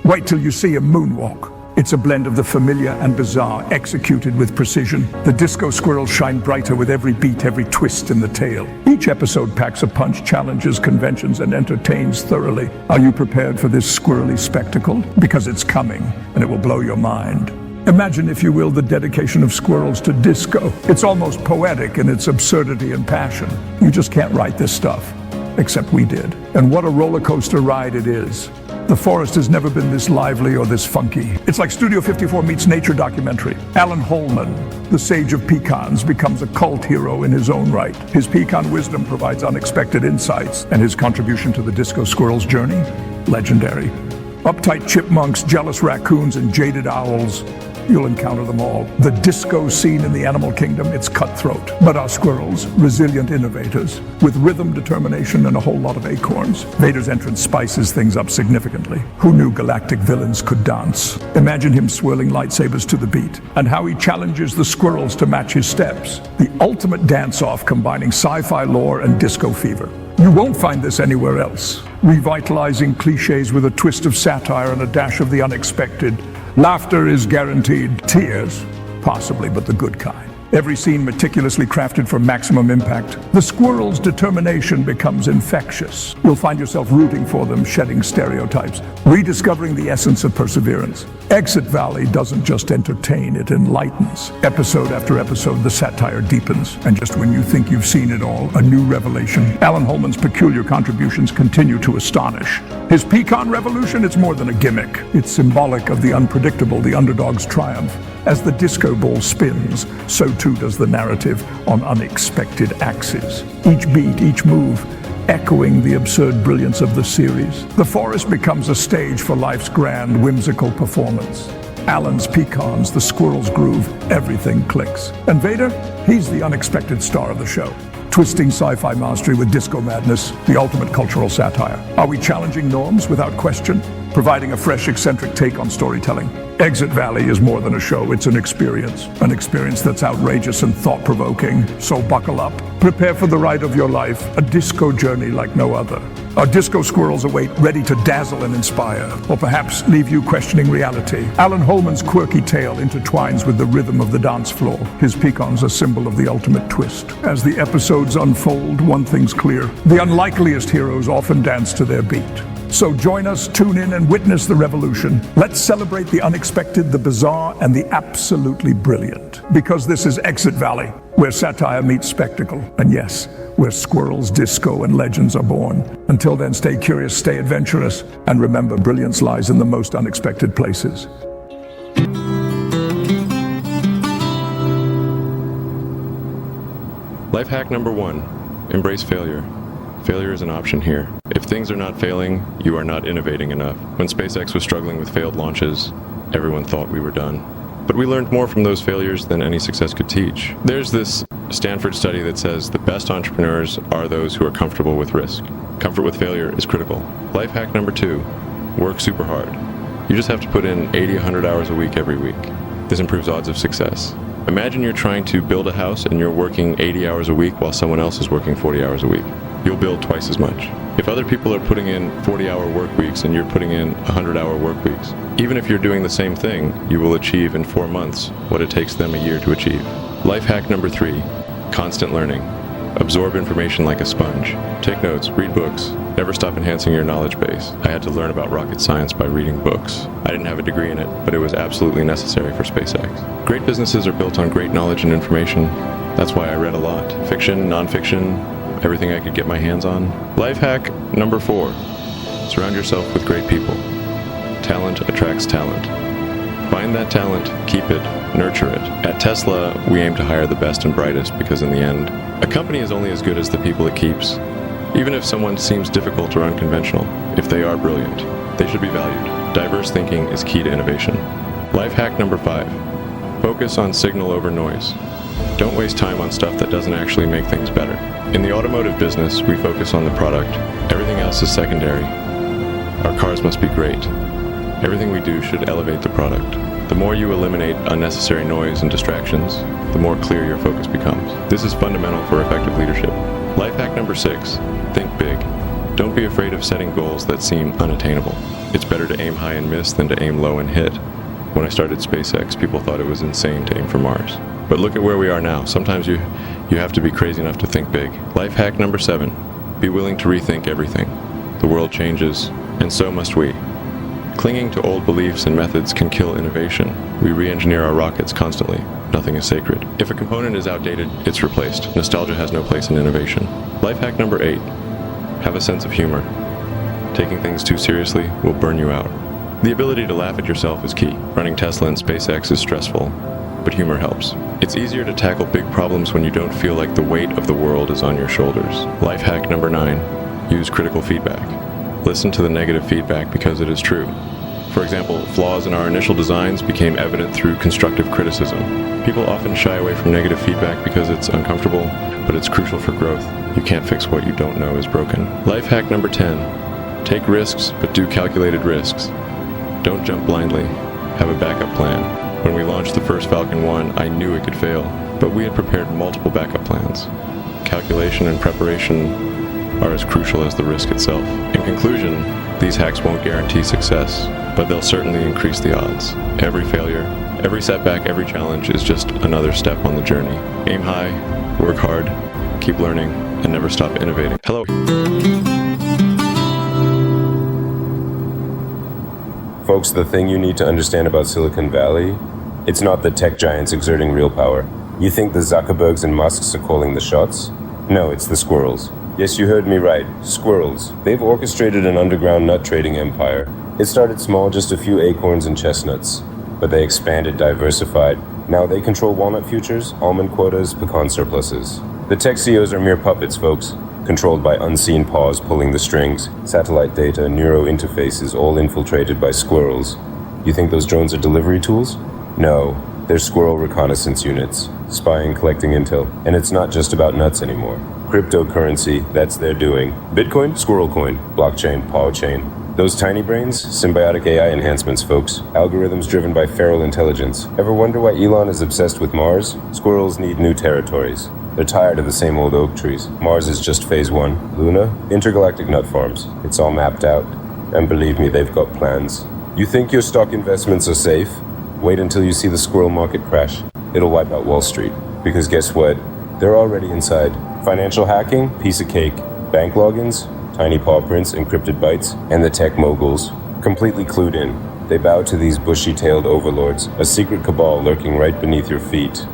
Wait till you see him moonwalk. It's a blend of the familiar and bizarre, executed with precision. The disco squirrels shine brighter with every beat, every twist in the tale. Each episode packs a punch, challenges conventions, and entertains thoroughly. Are you prepared for this squirrely spectacle? Because it's coming, and it will blow your mind. Imagine, if you will, the dedication of squirrels to disco. It's almost poetic in its absurdity and passion. You just can't write this stuff, except we did. And what a roller coaster ride it is. The forest has never been this lively or this funky. It's like Studio 54 meets nature documentary. Alan Holman, the sage of pecans, becomes a cult hero in his own right. His pecan wisdom provides unexpected insights, and his contribution to the disco squirrel's journey, legendary. Uptight chipmunks, jealous raccoons, and jaded owls. You'll encounter them all. The disco scene in the animal kingdom, it's cutthroat. But our squirrels, resilient innovators, with rhythm, determination, and a whole lot of acorns. Vader's entrance spices things up significantly. Who knew galactic villains could dance? Imagine him swirling lightsabers to the beat, and how he challenges the squirrels to match his steps. The ultimate dance-off combining sci-fi lore and disco fever. You won't find this anywhere else. Revitalizing cliches with a twist of satire and a dash of the unexpected. Laughter is guaranteed. Tears, possibly, but the good kind. Every scene meticulously crafted for maximum impact. The squirrel's determination becomes infectious. You'll find yourself rooting for them, shedding stereotypes, rediscovering the essence of perseverance. Exit Valley doesn't just entertain, it enlightens. Episode after episode, the satire deepens. And just when you think you've seen it all, a new revelation. Alan Holman's peculiar contributions continue to astonish. His pecan revolution, it's more than a gimmick. It's symbolic of the unpredictable, the underdog's triumph. As the disco ball spins, so too does the narrative on unexpected axes. Each beat, each move, echoing the absurd brilliance of the series. The forest becomes a stage for life's grand, whimsical performance. Alan's pecans, the squirrel's groove, everything clicks. And Vader, he's the unexpected star of the show. Twisting sci-fi mastery with disco madness, the ultimate cultural satire. Are we challenging norms without question? Providing a fresh, eccentric take on storytelling. Exit Valley is more than a show, it's an experience that's outrageous and thought-provoking. So buckle up, prepare for the ride of your life, a disco journey like no other. Our disco squirrels await, ready to dazzle and inspire, or perhaps leave you questioning reality. Alan Holman's quirky tale intertwines with the rhythm of the dance floor. His pecans a symbol of the ultimate twist. As the episodes unfold, one thing's clear. The unlikeliest heroes often dance to their beat. So join us, tune in, and witness the revolution. Let's celebrate the unexpected, the bizarre, and the absolutely brilliant. Because this is Exit Valley, where satire meets spectacle. And yes, where squirrels, disco, and legends are born. Until then, stay curious, stay adventurous, and remember, brilliance lies in the most unexpected places. Life hack number 1, embrace failure. Failure is an option here. If things are not failing, you are not innovating enough. When SpaceX was struggling with failed launches, everyone thought we were done. But we learned more from those failures than any success could teach. There's this Stanford study that says the best entrepreneurs are those who are comfortable with risk. Comfort with failure is critical. Life hack number 2, work super hard. You just have to put in 80-100 hours a week every week. This improves odds of success. Imagine you're trying to build a house and you're working 80 hours a week while someone else is working 40 hours a week. You'll build twice as much. If other people are putting in 40-hour work weeks and you're putting in 100-hour work weeks, even if you're doing the same thing, you will achieve in 4 months what it takes them a year to achieve. Life hack number 3, constant learning. Absorb information like a sponge. Take notes, read books. Never stop enhancing your knowledge base. I had to learn about rocket science by reading books. I didn't have a degree in it, but it was absolutely necessary for SpaceX. Great businesses are built on great knowledge and information. That's why I read a lot. Fiction, nonfiction, everything I could get my hands on. Life hack number 4, surround yourself with great people. Talent attracts talent. Find that talent, keep it, nurture it. At Tesla, we aim to hire the best and brightest because in the end, a company is only as good as the people it keeps. Even if someone seems difficult or unconventional, if they are brilliant, they should be valued. Diverse thinking is key to innovation. Life hack number 5, focus on signal over noise. Don't waste time on stuff that doesn't actually make things better. In the automotive business, we focus on the product. Everything Everything else is secondary. Our cars must be great. Everything we do should elevate the product. The more you eliminate unnecessary noise and distractions, the more clear your focus becomes. This is fundamental for effective leadership. Life hack number 6, think big. Don't be afraid of setting goals that seem unattainable. It's better to aim high and miss than to aim low and hit. When I started SpaceX, people thought it was insane to aim for Mars. But look at where we are now. Sometimes you have to be crazy enough to think big. Life hack number 7, be willing to rethink everything. The world changes, and so must we. Clinging to old beliefs and methods can kill innovation. We re-engineer our rockets constantly. Nothing is sacred. If a component is outdated, it's replaced. Nostalgia has no place in innovation. Life hack number 8, have a sense of humor. Taking things too seriously will burn you out. The ability to laugh at yourself is key. Running Tesla and SpaceX is stressful, but humor helps. It's easier to tackle big problems when you don't feel like the weight of the world is on your shoulders. Life hack number 9, use critical feedback. Listen to the negative feedback because it is true. For example, flaws in our initial designs became evident through constructive criticism. People often shy away from negative feedback because it's uncomfortable, but it's crucial for growth. You can't fix what you don't know is broken. Life hack number 10, take risks, but do calculated risks. Don't jump blindly. Have a backup plan. When we launched the first Falcon 1, I knew it could fail, but we had prepared multiple backup plans. Calculation and preparation are as crucial as the risk itself. In conclusion, these hacks won't guarantee success, but they'll certainly increase the odds. Every failure, every setback, every challenge is just another step on the journey. Aim high, work hard, keep learning, and never stop innovating. Hello. Folks, the thing you need to understand about Silicon Valley, it's not the tech giants exerting real power. You think the Zuckerbergs and Musks are calling the shots? No, it's the squirrels. Yes, you heard me right. Squirrels. They've orchestrated an underground nut trading empire. It started small, just a few acorns and chestnuts. But they expanded, diversified. Now they control walnut futures, almond quotas, pecan surpluses. The tech CEOs are mere puppets, folks. Controlled by unseen paws pulling the strings. Satellite data, neuro interfaces, all infiltrated by squirrels. You think those drones are delivery tools? No. They're squirrel reconnaissance units. Spying, collecting intel. And it's not just about nuts anymore. Cryptocurrency, that's their doing. Bitcoin, squirrel coin. Blockchain, paw chain. Those tiny brains, symbiotic AI enhancements, folks. Algorithms driven by feral intelligence. Ever wonder why Elon is obsessed with Mars? Squirrels need new territories. They're tired of the same old oak trees. Mars is just phase 1. Luna, intergalactic nut farms. It's all mapped out. And believe me, they've got plans. You think your stock investments are safe? Wait until you see the squirrel market crash. It'll wipe out Wall Street. Because guess what? They're already inside. Financial hacking, piece of cake. Bank logins, tiny paw prints, encrypted bytes, and the tech moguls, completely clued in. They bow to these bushy-tailed overlords, a secret cabal lurking right beneath your feet.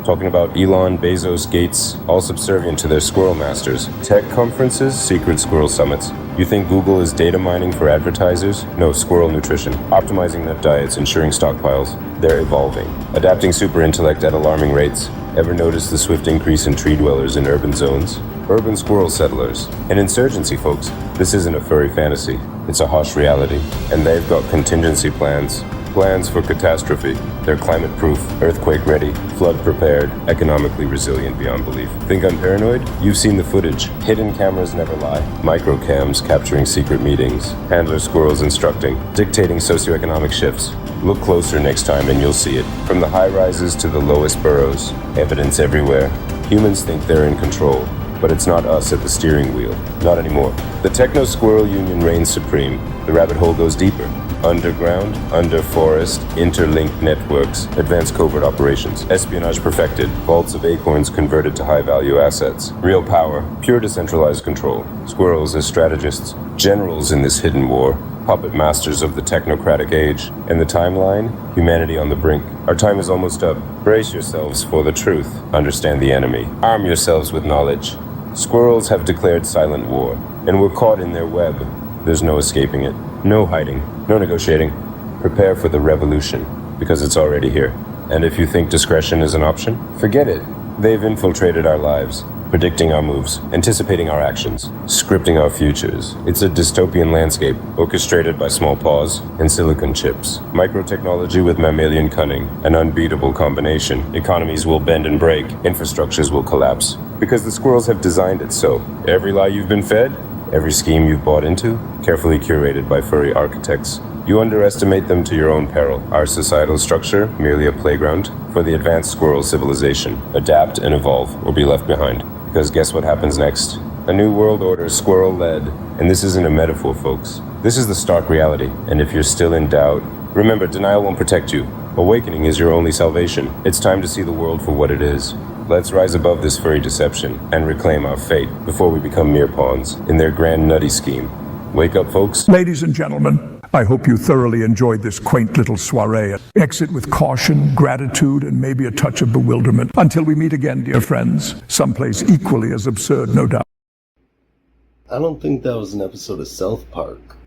Talking about Elon, Bezos, Gates, all subservient to their squirrel masters. Tech conferences, secret squirrel summits. You think Google is data mining for advertisers? No, squirrel nutrition. Optimizing nut diets, ensuring stockpiles. They're evolving. Adapting super intellect at alarming rates. Ever notice the swift increase in tree dwellers in urban zones? Urban squirrel settlers. An insurgency, folks. This isn't a furry fantasy. It's a harsh reality. And they've got contingency plans. Plans for catastrophe. They're climate-proof, earthquake-ready, flood-prepared, economically resilient beyond belief. Think I'm paranoid? You've seen the footage. Hidden cameras never lie. Microcams capturing secret meetings. Handler squirrels instructing, dictating socioeconomic shifts. Look closer next time and you'll see it. From the high-rises to the lowest burrows. Evidence everywhere. Humans think they're in control. But it's not us at the steering wheel. Not anymore. The Techno-Squirrel Union reigns supreme. The rabbit hole goes deeper. Underground, under forest, interlinked networks, advanced covert operations, espionage perfected, vaults of acorns converted to high-value assets. Real power, pure decentralized control. Squirrels as strategists, generals in this hidden war, puppet masters of the technocratic age. And the timeline? Humanity on the brink. Our time is almost up. Brace yourselves for the truth. Understand the enemy. Arm yourselves with knowledge. Squirrels have declared silent war, and we're caught in their web. There's no escaping it. No hiding. No negotiating. Prepare for the revolution, because it's already here. And if you think discretion is an option, forget it. They've infiltrated our lives, predicting our moves, anticipating our actions, scripting our futures. It's a dystopian landscape, orchestrated by small paws and silicon chips. Microtechnology with mammalian cunning, an unbeatable combination. Economies will bend and break, infrastructures will collapse. Because the squirrels have designed it so. Every lie you've been fed? Every scheme you've bought into, carefully curated by furry architects. You underestimate them to your own peril. Our societal structure, merely a playground for the advanced squirrel civilization. Adapt and evolve, or be left behind. Because guess what happens next? A new world order, squirrel-led. And this isn't a metaphor, folks. This is the stark reality. And if you're still in doubt, remember, denial won't protect you. Awakening is your only salvation. It's time to see the world for what it is. Let's rise above this furry deception and reclaim our fate before we become mere pawns in their grand nutty scheme. Wake up, folks. Ladies and gentlemen, I hope you thoroughly enjoyed this quaint little soiree. Exit with caution, gratitude, and maybe a touch of bewilderment. Until we meet again, dear friends, someplace equally as absurd, no doubt. I don't think that was an episode of South Park.